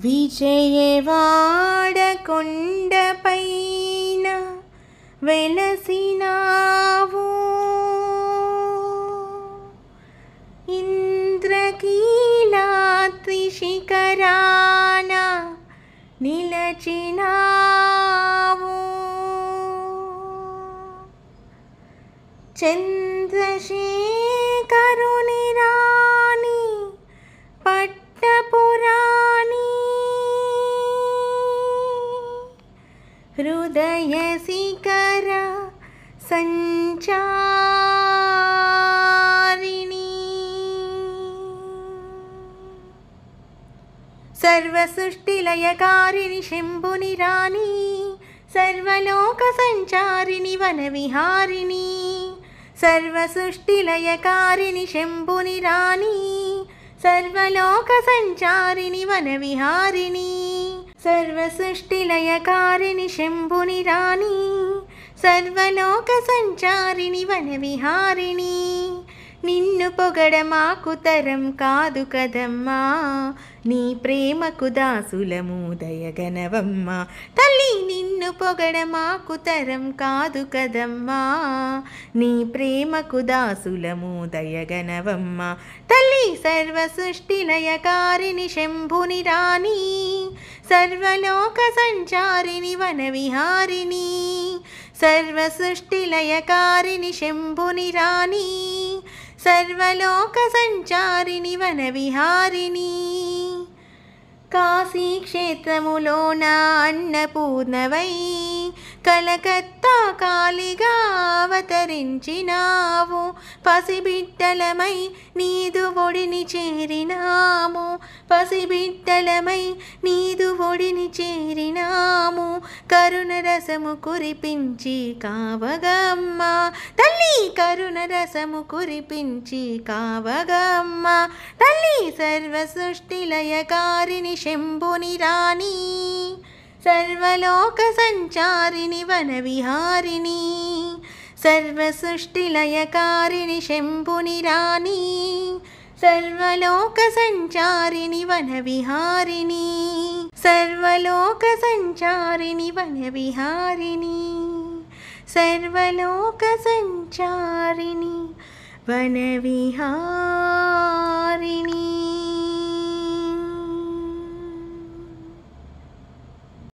విజయవాడ కొండపైన వెలసినావు, ఇంద్రకీలాద్రి శిఖరాన నిలచినావు, చంద్రశేఖరుని రాణి పట్టపురాణి, హృదయ శిఖర సంచారిణి, సర్వసృష్టిలయకారిణి శంభుని రాణి, సర్వలోక సంచారిణి వనవిహారిణి, సర్వసృష్టిలయకారిణి శంభుని రాణి, సర్వలోక సంచారిణి వనవిహారిణి, సర్వసృష్టిలయకారిణి శంభుని రాణి, సర్వలోక సంచారిణి వనవిహారిణి. నిన్ను పొగడ మాకు తరం కాదు కదమ్మా, నీ ప్రేమకు దాసులము దయగనవమ్మ. తల్లి నిన్ను పొగడ మాకు తరం కాదు కదమ్మా, నీ ప్రేమకు దాసులము దయగనవమ్మ. తల్లి సర్వసృష్టిలయకారిణి శంభుని రాణి, సర్వలోక సంచారిణి వనవిహారిణి, సర్వసృష్టిలయకారిణి శంభుని రాణి, సర్వలోక సంచారిణి వనవిహారిణి. కాశీ క్షేత్రములోన అన్నపూర్ణవై కలకత్తా కాళిగా అవతరించినావు, పసిబిడ్డలమై నీదు ఒడిని చేరినాము, పసిబిడ్డలమై నీదు ఒడిని చేరినాము, కరుణ రసము కురిపించి కావగమ్మ. తల్లి కరుణ రసము కురిపించి కావగమ్మ. తల్లి సర్వసృష్టిలయకారిణి శంభుని రాణి, సర్వలోక సంచారిణి వనవిహారిణి, సర్వసృష్టిలయకారిణి శంభుని రాణి, సర్వలోక సంచారిణి వనవిహారిణి, సర్వలోక సంచారిణి వనవిహారిని, సర్వలోక సంచారిణి వనవిహారిని.